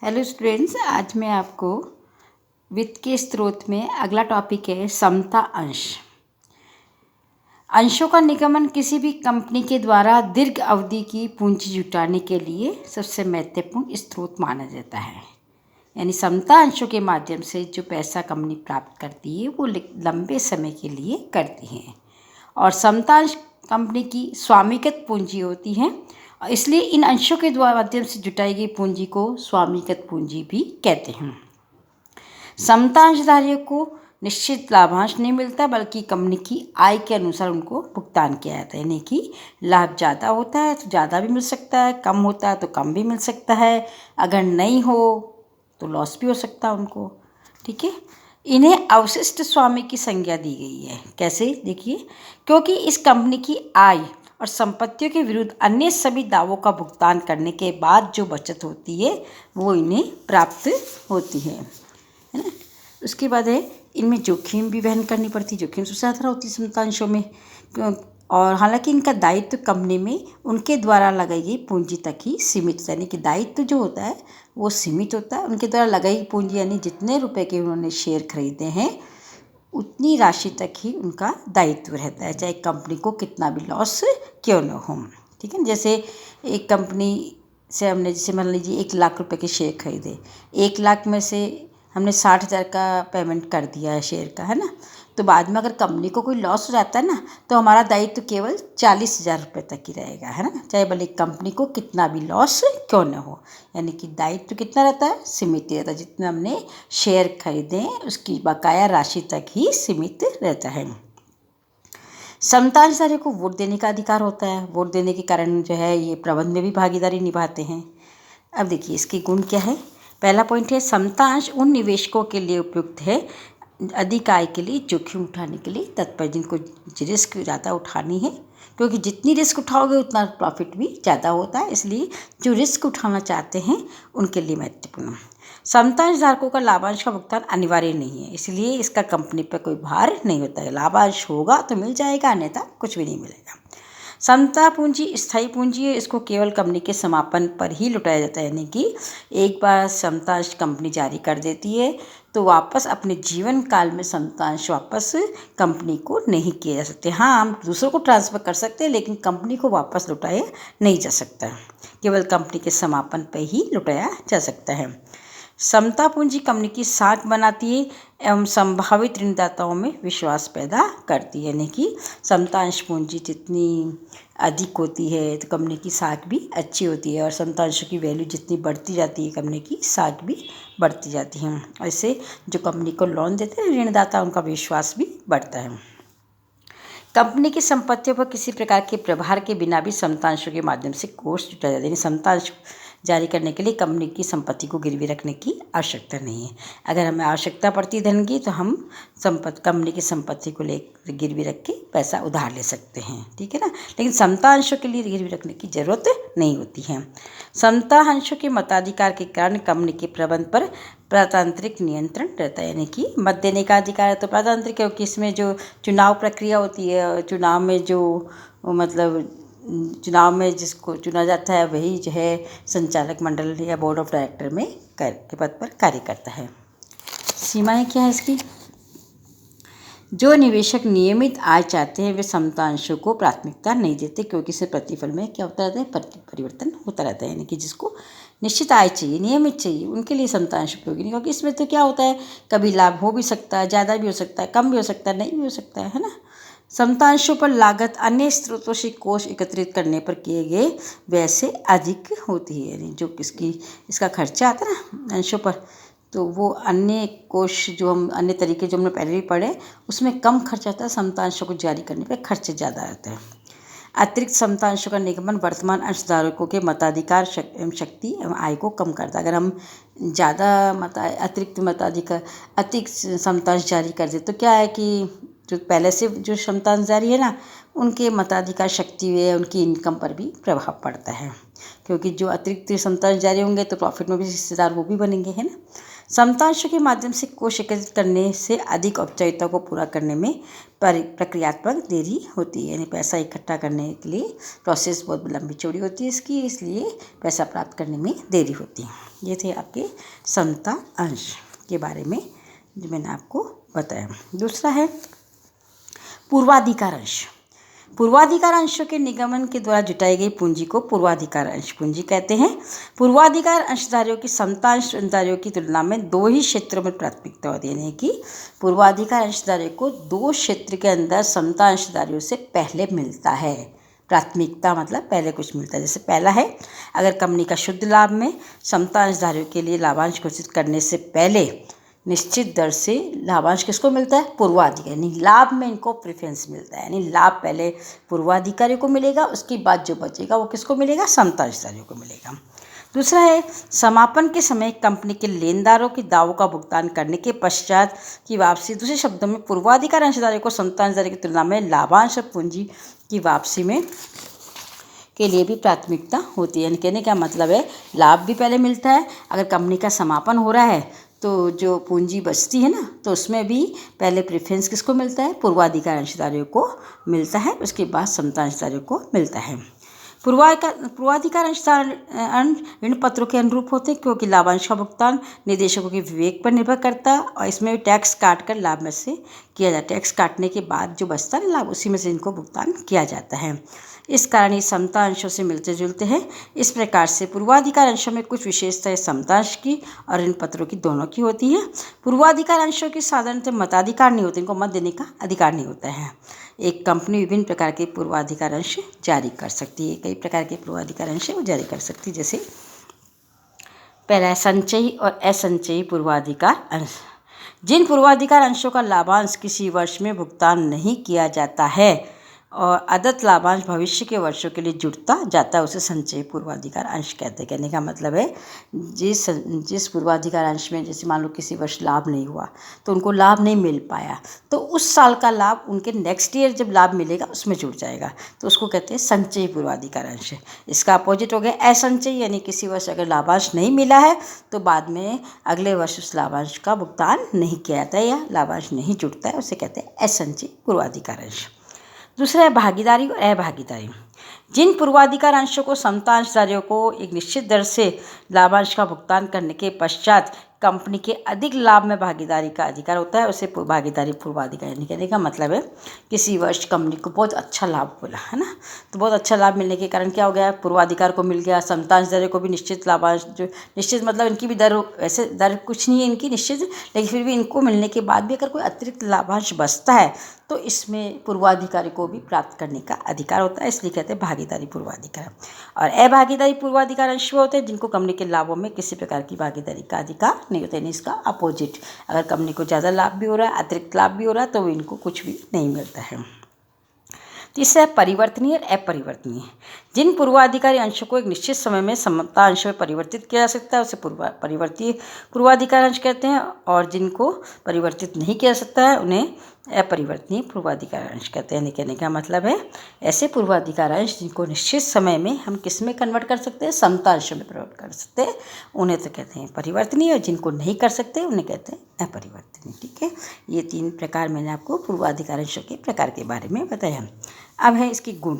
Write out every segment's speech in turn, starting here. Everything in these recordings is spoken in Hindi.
हेलो स्टूडेंट्स, आज मैं आपको वित्त के स्रोत में अगला टॉपिक है समता अंश। अंशों का निगमन किसी भी कंपनी के द्वारा दीर्घ अवधि की पूंजी जुटाने के लिए सबसे महत्वपूर्ण स्रोत माना जाता है। यानी समता अंशों के माध्यम से जो पैसा कंपनी प्राप्त करती है वो लंबे समय के लिए करती है और समता अंश कंपनी की स्वामिगत पूंजी होती है। इसलिए इन अंशों के द्वारा माध्यम से जुटाई गई पूंजी को स्वामिगत पूंजी भी कहते हैं। समता अंशधारियों को निश्चित लाभांश नहीं मिलता, बल्कि कंपनी की आय के अनुसार उनको भुगतान किया जाता है। यानी कि लाभ ज़्यादा होता है तो ज़्यादा भी मिल सकता है, कम होता है तो कम भी मिल सकता है, अगर नहीं हो तो लॉस भी हो सकता है उनको। ठीक है, इन्हें अवशिष्ट स्वामी की संज्ञा दी गई है। कैसे? देखिए, क्योंकि इस कंपनी की आय और संपत्तियों के विरुद्ध अन्य सभी दावों का भुगतान करने के बाद जो बचत होती है वो इन्हें प्राप्त होती है ना। उसके बाद है, इनमें जोखिम भी वहन करनी पड़ती है, जोखिम सबसे ज़्यादा होती है समतांशों में। और हालांकि इनका दायित्व कंपनी में उनके द्वारा लगाई गई पूंजी तक ही सीमित, यानी कि दायित्व जो होता है वो सीमित होता है। उनके द्वारा लगाई गई पूंजी यानी जितने रुपए के उन्होंने शेयर खरीदे हैं उतनी राशि तक ही उनका दायित्व रहता है, चाहे कंपनी को कितना भी लॉस क्यों न हो। ठीक है, जैसे एक कंपनी से हमने, जैसे मान लीजिए 1 लाख रुपए के शेयर खरीदे, 1 लाख में से हमने 60,000 का पेमेंट कर दिया है शेयर का, है ना। तो बाद में अगर कंपनी को कोई लॉस हो जाता है ना, तो हमारा दायित्व केवल 40,000 रुपये तक ही रहेगा, है ना, चाहे भले कंपनी को कितना भी लॉस क्यों न हो। यानी कि दायित्व कितना रहता है? सीमित रहता है। जितना हमने शेयर खरीदे उसकी बकाया राशि तक ही सीमित रहता है। समता अंशधारियों को वोट देने का अधिकार होता है। वोट देने के कारण जो है ये प्रबंध में भी भागीदारी निभाते हैं। अब देखिए इसके गुण क्या है। पहला पॉइंट है, समता अंश उन निवेशकों के लिए उपयुक्त है अधिक आय के लिए जोखिम उठाने के लिए तत्पर, जिनको रिस्क ज़्यादा उठानी है, क्योंकि जितनी रिस्क उठाओगे उतना प्रॉफिट भी ज़्यादा होता है। इसलिए जो रिस्क उठाना चाहते हैं उनके लिए महत्वपूर्ण। समता अंशधारकों का लाभांश का भुगतान अनिवार्य नहीं है, इसलिए इसका कंपनी पर कोई भार नहीं होता है। लाभांश होगा तो मिल जाएगा, अन्यथा कुछ भी नहीं मिलेगा। समता पूंजी स्थायी पूंजी है, इसको केवल कंपनी के समापन पर ही लुटाया जाता है। यानी कि एक बार समतांश कंपनी जारी कर देती है तो वापस अपने जीवन काल में समतांश वापस कंपनी को नहीं किए जा सकते। हाँ, हम दूसरों को ट्रांसफ़र कर सकते हैं, लेकिन कंपनी को वापस लुटाया नहीं जा सकता, केवल कंपनी के समापन पर ही लुटाया जा सकता है। समता पूंजी कंपनी की साख बनाती है एवं संभावित ऋणदाताओं में विश्वास पैदा करती है। यानी कि समतांश पूंजी जितनी अधिक होती है तो कंपनी की साख भी अच्छी होती है, और समतांशों की वैल्यू जितनी बढ़ती जाती है कंपनी की साख भी बढ़ती जाती है। ऐसे जो कंपनी को लोन देते हैं ऋणदाता, उनका विश्वास भी बढ़ता है। कंपनी की संपत्तियों पर किसी प्रकार के प्रभार के बिना भी समतांशों के माध्यम से कोष जुटाया जाता है। समतांश जारी करने के लिए कंपनी की संपत्ति को गिरवी रखने की आवश्यकता नहीं है। अगर हमें आवश्यकता पड़ती है धन की तो हम कंपनी की संपत्ति को ले गिरवी रख के पैसा उधार ले सकते हैं, ठीक है ना। लेकिन समता अंशों के लिए गिरवी रखने की जरूरत नहीं होती है। समता अंशों के मताधिकार के कारण कंपनी के प्रबंध पर प्रजातांत्रिक नियंत्रण रहता है। यानी कि मत देने का अधिकार है तो प्रजातांत्रिक, क्योंकि इसमें जो चुनाव प्रक्रिया होती है, चुनाव में जो मतलब चुनाव में जिसको चुना जाता है वही जो है संचालक मंडल या बोर्ड ऑफ डायरेक्टर में के पद पर कार्य करता है। सीमाएं क्या है इसकी? जो निवेशक नियमित आय चाहते हैं वे समता अंशों को प्राथमिकता नहीं देते, क्योंकि इससे प्रतिफल में क्या होता रहता है? परिवर्तन होता रहता है। यानी कि जिसको निश्चित आय चाहिए, नियमित चाहिए, उनके लिए समता अंश उपयोगी नहीं, क्योंकि इसमें तो क्या होता है, कभी लाभ हो भी सकता है, ज़्यादा भी हो सकता है, कम भी हो सकता है, नहीं भी हो सकता है ना। समतांशों पर लागत अन्य स्रोतों से कोष एकत्रित करने पर किए गए व्यय से अधिक होती है। यानी जो इसका खर्चा आता है ना अंशों पर, तो वो अन्य कोष जो हम अन्य तरीके जो हमने पहले भी पढ़े उसमें कम खर्च आता है, समतांशों को जारी करने पर खर्च ज़्यादा आता है। अतिरिक्त समतांशों का निगमन वर्तमान अंशधारकों के मताधिकार एवं शक्ति एवं आय को कम करता है। अगर हम ज़्यादा अतिरिक्त समतांश जारी कर दे तो क्या है कि जो पहले से जो समतांश जारी है ना, उनके मताधिकार शक्ति है, उनकी इनकम पर भी प्रभाव पड़ता है, क्योंकि जो अतिरिक्त समतांश जारी होंगे तो प्रॉफिट में भी हिस्सेदार वो भी बनेंगे, है ना। समतांशों के माध्यम से कोष एकत्रित करने से अधिक औपचारिकता को पूरा करने में प्रक्रियात्मक देरी होती है। यानी पैसा इकट्ठा करने के लिए प्रोसेस बहुत लंबी चौड़ी होती है इसकी, इसलिए पैसा प्राप्त करने में देरी होती है। ये थे आपके समता अंश के बारे में जो मैंने आपको बताया। दूसरा है पूर्वाधिकार अंश। पूर्वाधिकार अंशों के निगमन के द्वारा जुटाई गई पूंजी को पूर्वाधिकार अंश पूंजी कहते हैं। पूर्वाधिकार अंशधारियों की समता अंशधारियों की तुलना में दो ही क्षेत्रों में प्राथमिकता होती है, यानी कि पूर्वाधिकार अंशधारियों को दो क्षेत्र के अंदर समता अंशधारियों से पहले मिलता है। प्राथमिकता मतलब पहले कुछ मिलता है। जैसे पहला है, अगर कंपनी का शुद्ध लाभ में समता अंशधारियों के लिए लाभांश घोषित करने से पहले निश्चित दर से लाभांश किसको मिलता है? पूर्वाधिकारी, यानी लाभ में इनको प्रेफरेंस मिलता है, यानी लाभ पहले पूर्वाधिकारी को मिलेगा, उसके बाद जो बचेगा वो किसको मिलेगा? समता अंशधारियों को मिलेगा। दूसरा है समापन के समय कंपनी के लेनदारों के दावों का भुगतान करने के पश्चात की वापसी। दूसरे शब्दों में पूर्वाधिकार अंशधारियों को समता अंशधारियों की तुलना में लाभांश और पूंजी की वापसी में के लिए भी प्राथमिकता होती है। यानी कहने का मतलब है लाभ भी पहले मिलता है, अगर कंपनी का समापन हो रहा है तो जो पूंजी बचती है ना, तो उसमें भी पहले प्रेफरेंस किसको मिलता है? पूर्वाधिकार अंशधारियों को मिलता है, उसके बाद समता अंशधारियों को मिलता है। पूर्वाधिकार अंशधार ऋण पत्रों के अनुरूप होते हैं, क्योंकि लाभांश का भुगतान निदेशकों के विवेक पर निर्भर करता है और इसमें टैक्स काट कर लाभ में से किया जाता है। टैक्स काटने के बाद जो बचता है लाभ, उसी में से इनको भुगतान किया जाता है। इस कारण ये समता अंशों से मिलते जुलते हैं। इस प्रकार से पूर्वाधिकार अंशों में कुछ विशेषताएं समता अंश की और ऋण पत्रों की दोनों की होती है। पूर्वाधिकार अंशों की साधारणतः मताधिकार नहीं होते, इनको मत देने का अधिकार नहीं होता है। एक कंपनी विभिन्न प्रकार के पूर्वाधिकार अंश जारी कर सकती है, कई प्रकार के पूर्वाधिकार अंश वो जारी कर सकती है। जैसे पहला है संचयी और असंचयी पूर्वाधिकार अंश। जिन पूर्वाधिकार अंशों का लाभांश किसी वर्ष में भुगतान नहीं किया जाता है और अदत्त लाभांश भविष्य के वर्षों के लिए जुड़ता जाता है, उसे संचयी पूर्वाधिकार अंश कहते हैं। कहने का मतलब है जिस पूर्वाधिकार अंश में, जैसे मान लो किसी वर्ष लाभ नहीं हुआ तो उनको लाभ नहीं मिल पाया, तो उस साल का लाभ उनके नेक्स्ट ईयर जब लाभ मिलेगा उसमें जुड़ जाएगा, तो उसको कहते हैं संचयी पूर्वाधिकार अंश। इसका अपोजिट हो गया असंचयी, यानी किसी वर्ष अगर लाभांश नहीं मिला है तो बाद में अगले वर्ष उस लाभांश का भुगतान नहीं किया जाता है या लाभांश नहीं जुड़ता है, उसे कहते हैं असंचयी पूर्वाधिकार अंश। दूसरा है भागीदारी और अभागीदारी। जिन पूर्वाधिकार अंशों को समता अंशधारियों को एक निश्चित दर से लाभांश का भुगतान करने के पश्चात कंपनी के अधिक लाभ में भागीदारी का अधिकार होता है, उसे भागीदारी पूर्वाधिकार कहने का मतलब है किसी वर्ष कंपनी को बहुत अच्छा लाभ मिला है ना, तो बहुत अच्छा लाभ मिलने के कारण क्या हो गया? पूर्वाधिकार को मिल गया, समता अंशधारियों को भी निश्चित लाभांश, जो निश्चित मतलब इनकी भी दर, वैसे दर कुछ नहीं है इनकी निश्चित, लेकिन फिर भी इनको मिलने के बाद भी अगर कोई अतिरिक्त लाभांश बचता है तो इसमें पूर्वाधिकारी को भी प्राप्त करने का अधिकार होता है, इसलिए कहते हैं भागीदारी पूर्वाधिकार। और अभागीदारी पूर्वाधिकार अंश होते हैं जिनको कंपनी के लाभों में किसी प्रकार की भागीदारी का अधिकार नहीं होता है। इसका अपोजिट, अगर कंपनी को ज़्यादा लाभ भी हो रहा है, अतिरिक्त लाभ भी हो रहा है, तो इनको कुछ भी नहीं मिलता है। तीसरा है परिवर्तनीय और अपरिवर्तनीय। जिन पूर्वाधिकारी अंशों को एक निश्चित समय में समता अंश में परिवर्तित किया जा सकता है उसे परिवर्तीय पूर्वाधिकार अंश कहते हैं, और जिनको परिवर्तित नहीं किया जा सकता है उन्हें अपरिवर्तनीय पूर्वाधिकार अंश कहते हैं। कहने का मतलब है ऐसे पूर्वाधिकार अंश जिनको निश्चित समय में हम किस में कन्वर्ट कर सकते हैं? समता अंश में कन्वर्ट कर सकते हैं, उन्हें तो कहते हैं परिवर्तनीय, और जिनको नहीं कर सकते उन्हें कहते हैं अपरिवर्तनीय। ठीक है, ये तीन प्रकार मैंने आपको पूर्वाधिकार अंशों के प्रकार के बारे में बताया। अब है इसकी गुण।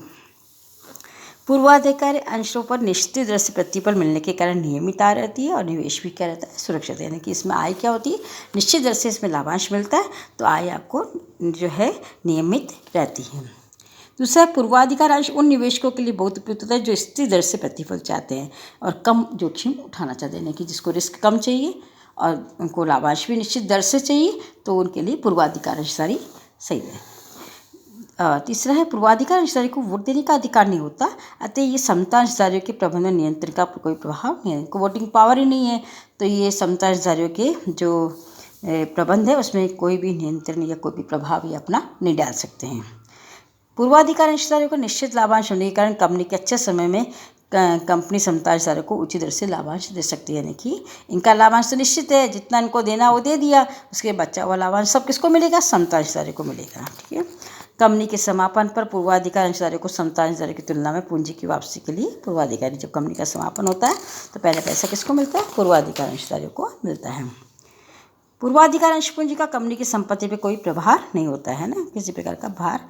पूर्वाधिकारी अंशों पर निश्चित दर से प्रतिफल मिलने के कारण नियमित आय रहती है और निवेश भी क्या रहता है? सुरक्षित, यानी कि इसमें आय क्या होती है? निश्चित दर से इसमें लाभांश मिलता है, तो आय आपको जो है नियमित रहती है। दूसरा, पूर्वाधिकार अंश उन निवेशकों के लिए बहुत उपयुक्त होता है जो स्थिर दर से प्रतिफल चाहते हैं और कम जोखिम उठाना चाहते हैं, यानी कि जिसको रिस्क कम चाहिए और उनको लाभांश भी निश्चित दर से चाहिए, तो उनके लिए पूर्वाधिकार अंशधारी सही है। तीसरा है पूर्वाधिकार अंशधारी को वोट देने का अधिकार नहीं होता, अतः ये समता अंशधारियों के प्रबंधन नियंत्रण का कोई प्रभाव नहीं है, इनको वोटिंग पावर ही नहीं है, तो ये समता अंशधारियों के जो प्रबंध है उसमें कोई भी नियंत्रण या कोई भी प्रभाव ये अपना नहीं डाल सकते हैं। पूर्वाधिकार अंशधारियों को निश्चित लाभांश होने के कारण कंपनी के अच्छे समय में कंपनी समता अंशधारियों को उचित दर से लाभांश दे सकती है, यानी कि इनका लाभांश तो निश्चित है, जितना इनको देना वो दे दिया, उसके बचा हुआ लाभांश सब किसको मिलेगा? समता अंशधारियों को मिलेगा। ठीक है, कंपनी के समापन पर पूर्वाधिकार अंशधारियों को समता अंशधारियों की तुलना में पूंजी की वापसी के लिए पूर्वाधिकारी, जब कंपनी का समापन होता है तो पहले पैसा किसको मिलता है? पूर्वाधिकार अंशधारियों को मिलता है। पूर्वाधिकार अंश पूंजी का कंपनी की संपत्ति पर कोई प्रभार नहीं होता है ना, किसी प्रकार का भार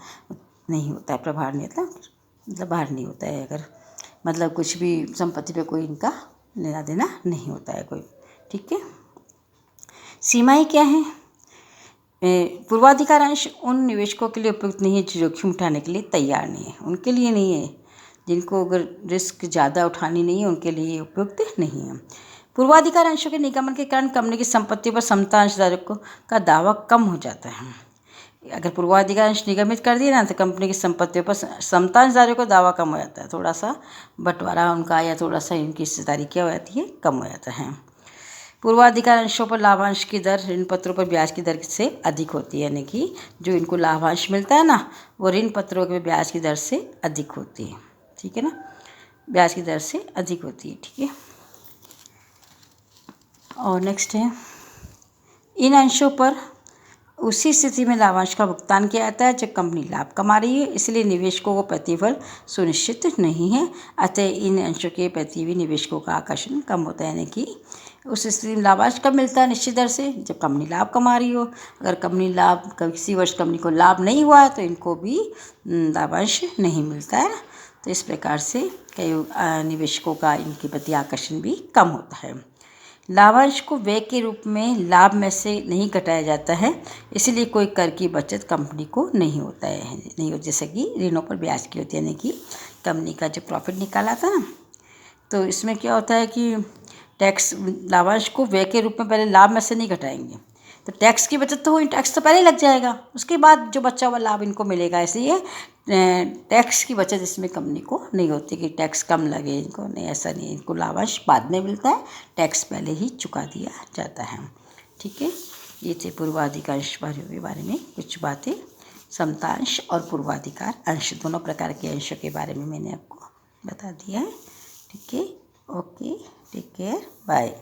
नहीं होता है, प्रभार नहीं होता मतलब भार नहीं होता है, अगर मतलब कुछ भी संपत्ति पे कोई इनका लेना देना नहीं होता है कोई। ठीक है, सीमाएं क्या हैं? पूर्वाधिकार अंश उन निवेशकों के लिए उपयुक्त नहीं है जो जोखिम उठाने के लिए तैयार नहीं है, उनके लिए नहीं है। जिनको अगर रिस्क ज़्यादा उठानी नहीं है उनके लिए उपयुक्त नहीं है। पूर्वाधिकार अंशों के निगमन के कारण कंपनी की संपत्ति पर समता अंशधारकों का दावा कम हो जाता है। अगर पूर्वाधिकार अंश निगमित कर दिए ना तो कंपनी की संपत्तियों पर समता अंशधारकों का दावा कम हो जाता है, थोड़ा सा बंटवारा उनका या थोड़ा सा इनकी हिस्सेदारी क्या हो जाती है, कम हो जाता है। पूर्वाधिकार अंशों पर लाभांश की दर ऋण पत्रों पर ब्याज की दर से अधिक होती है, यानी कि जो इनको लाभांश मिलता है ना वो ऋण पत्रों के ब्याज की दर से अधिक होती है। ठीक है ना, ब्याज की दर से अधिक होती है। ठीक है, और नेक्स्ट है, इन अंशों पर उसी स्थिति में लाभांश का भुगतान किया जाता है जब कंपनी लाभ कमा रही है, इसलिए निवेशकों को प्रतिफल सुनिश्चित नहीं है। अतः इन अंशों के प्रति भी निवेशकों का आकर्षण कम होता है, यानी कि उस स्थिति में लाभांश कब मिलता है? निश्चित दर से, जब कंपनी लाभ कमा रही हो। अगर कंपनी लाभ किसी वर्ष कंपनी को लाभ नहीं हुआ तो इनको भी लाभांश नहीं मिलता है। तो इस प्रकार से कई निवेशकों का इनके प्रति आकर्षण भी कम होता है। लाभांश को व्यय के रूप में लाभ में से नहीं घटाया जाता है, इसलिए कोई कर की बचत कंपनी को नहीं होता है, नहीं हो, जैसे कि ऋणों पर ब्याज की होती है, यानी कि कंपनी का जो प्रॉफिट निकाला था ना, तो इसमें क्या होता है कि टैक्स, लाभांश को व्यय के रूप में पहले लाभ में से नहीं घटाएंगे तो टैक्स की बचत तो हुई, टैक्स तो पहले ही लग जाएगा, उसके बाद जो बचा हुआ लाभ इनको मिलेगा। इसलिए टैक्स की बचत इसमें कंपनी को नहीं होती कि टैक्स कम लगे इनको, नहीं, ऐसा नहीं है। इनको लाभांश बाद में मिलता है, टैक्स पहले ही चुका दिया जाता है। ठीक है, ये थे पूर्वाधिकार अंश के बारे में कुछ बातें। समतांश और पूर्वाधिकार अंश दोनों प्रकार के अंशों के बारे में मैंने आपको बता दिया है। ठीक है, ओके, टेक केयर, बाय।